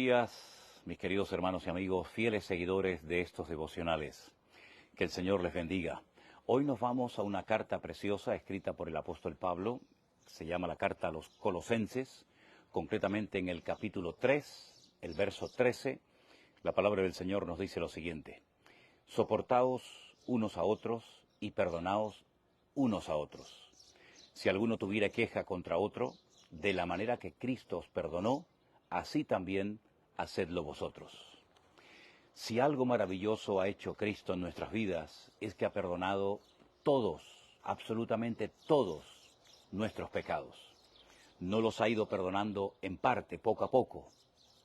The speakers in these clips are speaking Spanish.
días, mis queridos hermanos y amigos, fieles seguidores de estos devocionales. Que el Señor les bendiga. Hoy nos vamos a una carta preciosa escrita por el apóstol Pablo. Se llama la carta a los Colosenses, concretamente en el capítulo 3, el verso 13. La palabra del Señor nos dice lo siguiente: soportaos unos a otros y perdonaos unos a otros. Si alguno tuviera queja contra otro, de la manera que Cristo os perdonó, así también hacedlo vosotros. Si algo maravilloso ha hecho Cristo en nuestras vidas, es que ha perdonado todos, absolutamente todos, nuestros pecados. No los ha ido perdonando en parte, poco a poco.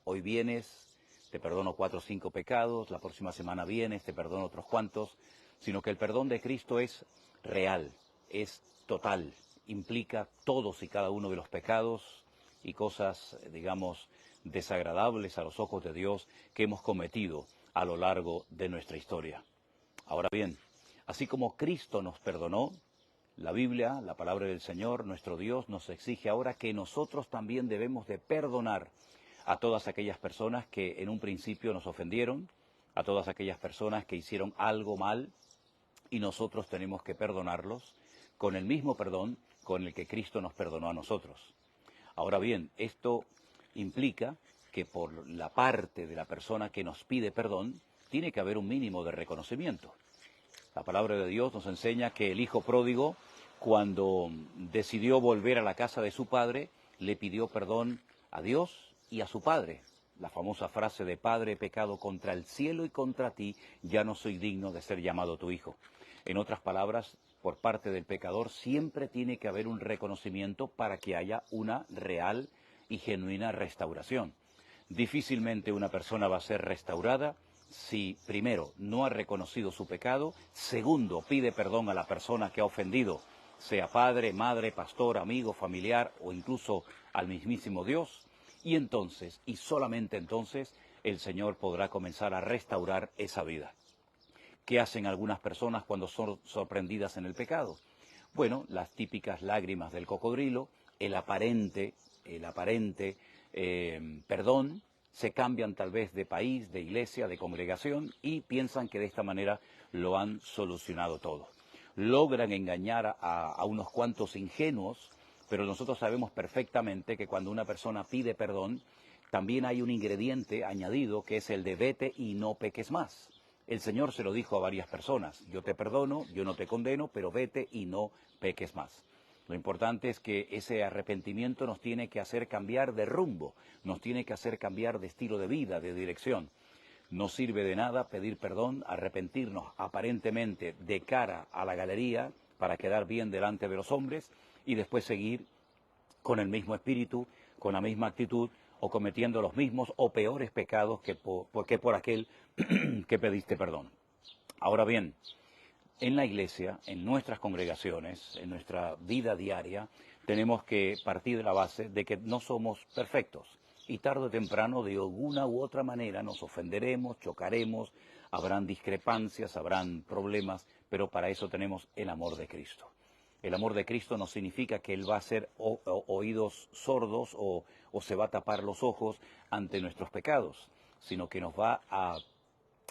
Hoy vienes, te perdono 4 o 5 pecados, la próxima semana vienes, te perdono otros cuantos, sino que el perdón de Cristo es real, es total, implica todos y cada uno de los pecados y cosas, digamos, desagradables a los ojos de Dios que hemos cometido a lo largo de nuestra historia. Ahora bien, así como Cristo nos perdonó, la Biblia, la palabra del Señor, nuestro Dios, nos exige ahora que nosotros también debemos de perdonar a todas aquellas personas que en un principio nos ofendieron, a todas aquellas personas que hicieron algo mal, y nosotros tenemos que perdonarlos con el mismo perdón con el que Cristo nos perdonó a nosotros. Ahora bien, esto implica que por la parte de la persona que nos pide perdón, tiene que haber un mínimo de reconocimiento. La palabra de Dios nos enseña que el hijo pródigo, cuando decidió volver a la casa de su padre, le pidió perdón a Dios y a su padre. La famosa frase de: Padre, he pecado contra el cielo y contra ti, ya no soy digno de ser llamado tu hijo. En otras palabras, por parte del pecador siempre tiene que haber un reconocimiento para que haya una real y genuina restauración. Difícilmente una persona va a ser restaurada si, primero, no ha reconocido su pecado, segundo, pide perdón a la persona que ha ofendido, sea padre, madre, pastor, amigo, familiar o incluso al mismísimo Dios, y entonces, y solamente entonces, el Señor podrá comenzar a restaurar esa vida. ¿Qué hacen algunas personas cuando son sorprendidas en el pecado? Bueno, las típicas lágrimas del cocodrilo, el aparente perdón, se cambian tal vez de país, de iglesia, de congregación y piensan que de esta manera lo han solucionado todo. Logran engañar a unos cuantos ingenuos, pero nosotros sabemos perfectamente que cuando una persona pide perdón, también hay un ingrediente añadido que es el de vete y no peques más. El Señor se lo dijo a varias personas: yo te perdono, yo no te condeno, pero vete y no peques más. Lo importante es que ese arrepentimiento nos tiene que hacer cambiar de rumbo, nos tiene que hacer cambiar de estilo de vida, de dirección. No sirve de nada pedir perdón, arrepentirnos aparentemente de cara a la galería para quedar bien delante de los hombres y después seguir con el mismo espíritu, con la misma actitud o cometiendo los mismos o peores pecados que por aquel que pediste perdón. Ahora bien, en la iglesia, en nuestras congregaciones, en nuestra vida diaria, tenemos que partir de la base de que no somos perfectos. Y tarde o temprano, de alguna u otra manera, nos ofenderemos, chocaremos, habrán discrepancias, habrán problemas, pero para eso tenemos el amor de Cristo. El amor de Cristo no significa que Él va a hacer oídos sordos o se va a tapar los ojos ante nuestros pecados, sino que nos va a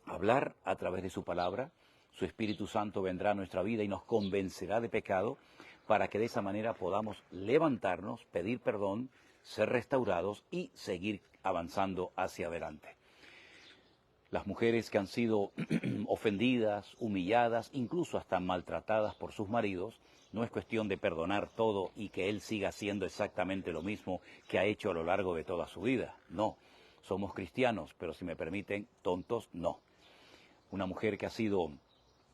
hablar a través de su palabra. Su Espíritu Santo vendrá a nuestra vida y nos convencerá de pecado para que de esa manera podamos levantarnos, pedir perdón, ser restaurados y seguir avanzando hacia adelante. Las mujeres que han sido ofendidas, humilladas, incluso hasta maltratadas por sus maridos, no es cuestión de perdonar todo y que él siga haciendo exactamente lo mismo que ha hecho a lo largo de toda su vida. No, somos cristianos, pero si me permiten, tontos no. Una mujer que ha sido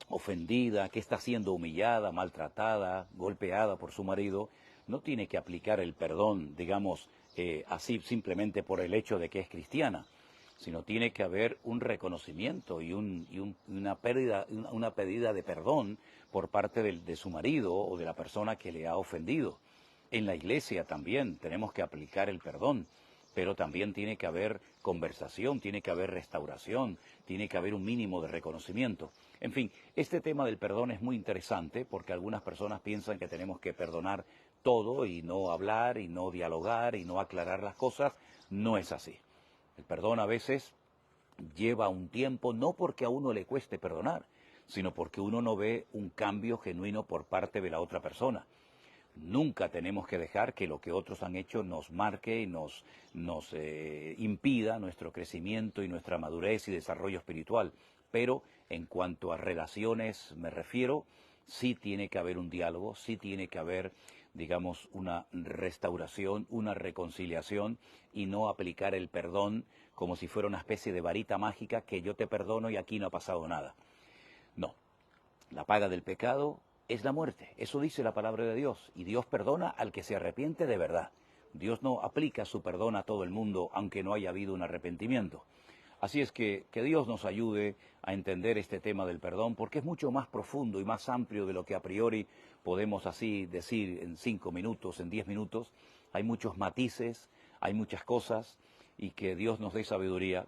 ofendida, que está siendo humillada, maltratada, golpeada por su marido, no tiene que aplicar el perdón, digamos, así simplemente por el hecho de que es cristiana, sino tiene que haber un reconocimiento y una pedida de perdón por parte de su marido o de la persona que le ha ofendido. En la iglesia también tenemos que aplicar el perdón, pero también tiene que haber conversación, tiene que haber restauración, tiene que haber un mínimo de reconocimiento. En fin, este tema del perdón es muy interesante porque algunas personas piensan que tenemos que perdonar todo y no hablar y no dialogar y no aclarar las cosas. No es así. El perdón a veces lleva un tiempo, no porque a uno le cueste perdonar, sino porque uno no ve un cambio genuino por parte de la otra persona. Nunca tenemos que dejar que lo que otros han hecho nos marque y nos impida nuestro crecimiento y nuestra madurez y desarrollo espiritual. Pero en cuanto a relaciones me refiero, sí tiene que haber un diálogo, sí tiene que haber, digamos, una restauración, una reconciliación, y no aplicar el perdón como si fuera una especie de varita mágica que yo te perdono y aquí no ha pasado nada. No, la paga del pecado es la muerte, eso dice la palabra de Dios, y Dios perdona al que se arrepiente de verdad. Dios no aplica su perdón a todo el mundo, aunque no haya habido un arrepentimiento. Así es que Dios nos ayude a entender este tema del perdón, porque es mucho más profundo y más amplio de lo que a priori podemos así decir en 5 minutos, en 10 minutos. Hay muchos matices, hay muchas cosas, y que Dios nos dé sabiduría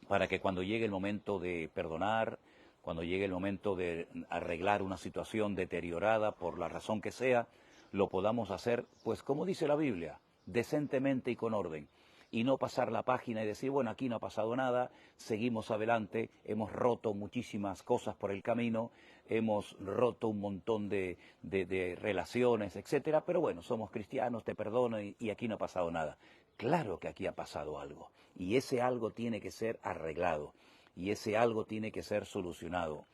para que cuando llegue el momento de perdonar, cuando llegue el momento de arreglar una situación deteriorada por la razón que sea, lo podamos hacer, pues como dice la Biblia, decentemente y con orden. Y no pasar la página y decir, bueno, aquí no ha pasado nada, seguimos adelante, hemos roto muchísimas cosas por el camino, hemos roto un montón de relaciones, etcétera, pero bueno, somos cristianos, te perdono y aquí no ha pasado nada. Claro que aquí ha pasado algo, y ese algo tiene que ser arreglado. Y ese algo tiene que ser solucionado.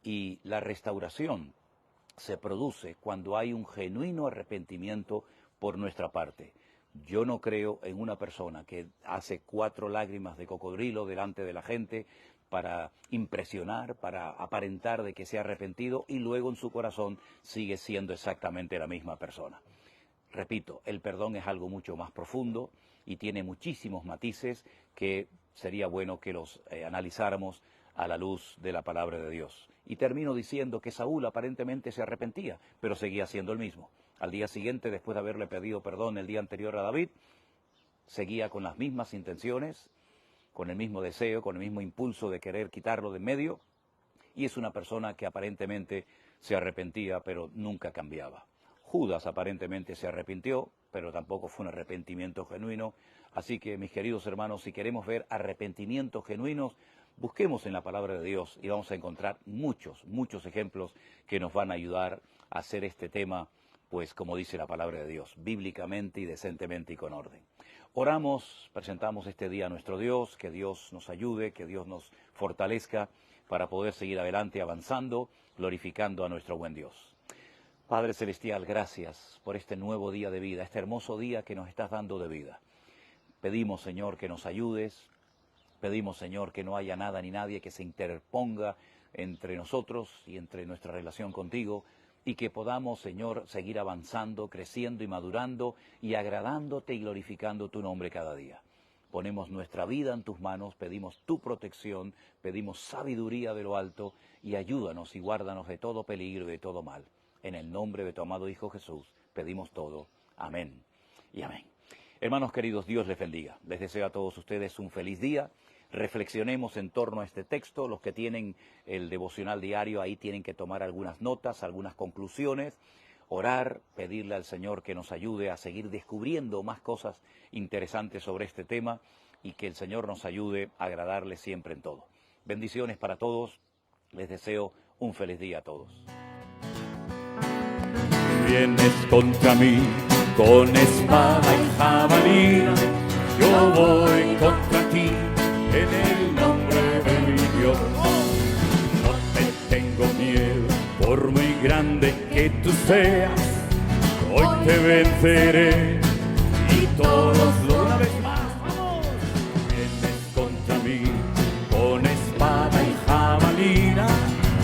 Y la restauración se produce cuando hay un genuino arrepentimiento por nuestra parte. Yo no creo en una persona que hace 4 lágrimas de cocodrilo delante de la gente para impresionar, para aparentar de que se ha arrepentido, y luego en su corazón sigue siendo exactamente la misma persona. Repito, el perdón es algo mucho más profundo y tiene muchísimos matices que sería bueno que los analizáramos a la luz de la palabra de Dios. Y termino diciendo que Saúl aparentemente se arrepentía, pero seguía siendo el mismo. Al día siguiente, después de haberle pedido perdón el día anterior a David, seguía con las mismas intenciones, con el mismo deseo, con el mismo impulso de querer quitarlo de en medio, y es una persona que aparentemente se arrepentía, pero nunca cambiaba. Judas aparentemente se arrepintió, pero tampoco fue un arrepentimiento genuino. Así que, mis queridos hermanos, si queremos ver arrepentimientos genuinos, busquemos en la palabra de Dios y vamos a encontrar muchos ejemplos que nos van a ayudar a hacer este tema, pues como dice la palabra de Dios, bíblicamente y decentemente y con orden. Oramos, presentamos este día a nuestro Dios, que Dios nos ayude, que Dios nos fortalezca para poder seguir adelante avanzando, glorificando a nuestro buen Dios. Padre Celestial, gracias por este nuevo día de vida, este hermoso día que nos estás dando de vida. Pedimos, Señor, que nos ayudes, pedimos, Señor, que no haya nada ni nadie que se interponga entre nosotros y entre nuestra relación contigo, y que podamos, Señor, seguir avanzando, creciendo y madurando y agradándote y glorificando tu nombre cada día. Ponemos nuestra vida en tus manos, pedimos tu protección, pedimos sabiduría de lo alto y ayúdanos y guárdanos de todo peligro y de todo mal. En el nombre de tu amado Hijo Jesús pedimos todo. Amén y amén. Hermanos queridos, Dios les bendiga. Les deseo a todos ustedes un feliz día. Reflexionemos en torno a este texto. Los que tienen el devocional diario, ahí tienen que tomar algunas notas, algunas conclusiones, orar, pedirle al Señor que nos ayude a seguir descubriendo más cosas interesantes sobre este tema y que el Señor nos ayude a agradarle siempre en todo. Bendiciones para todos. Les deseo un feliz día a todos. Vienes contra mí con espada y jabalina, yo voy contra ti en el nombre de mi Dios. No te tengo miedo, por muy grande que tú seas, hoy te venceré y todos lo una vez más. ¡Vamos! Vienes contra mí con espada y jabalina,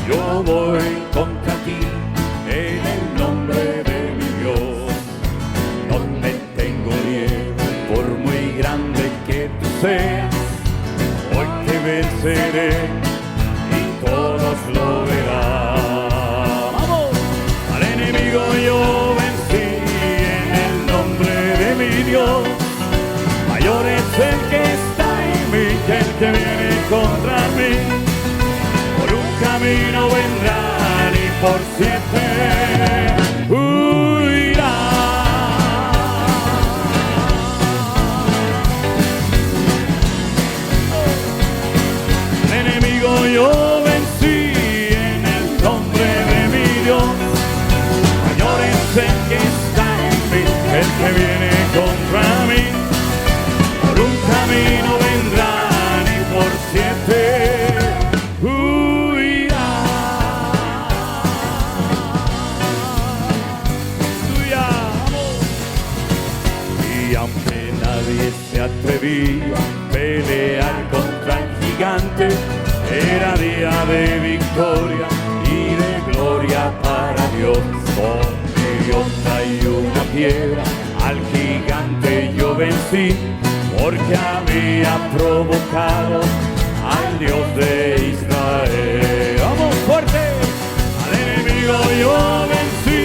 yo voy contra ti en el nombre de mi Dios. No te tengo miedo, por muy grande que tú seas, hoy te venceré y todos lo verán. ¡Vamos! Al enemigo yo vencí en el nombre de mi Dios. Mayor es el que está en mí que el que viene contra mí. Por un camino vendrán y por 7 huirán. atrevía a pelear contra el gigante. Era día de victoria y de gloria para Dios. Con mi onda y una piedra al gigante yo vencí, porque había provocado al Dios de Israel. ¡Vamos fuerte! Al enemigo yo vencí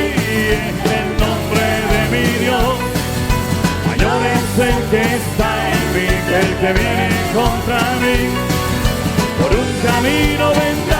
en el nombre de mi Dios. Mayor es el que está en mí que el que viene contra mí. Por un camino vendrá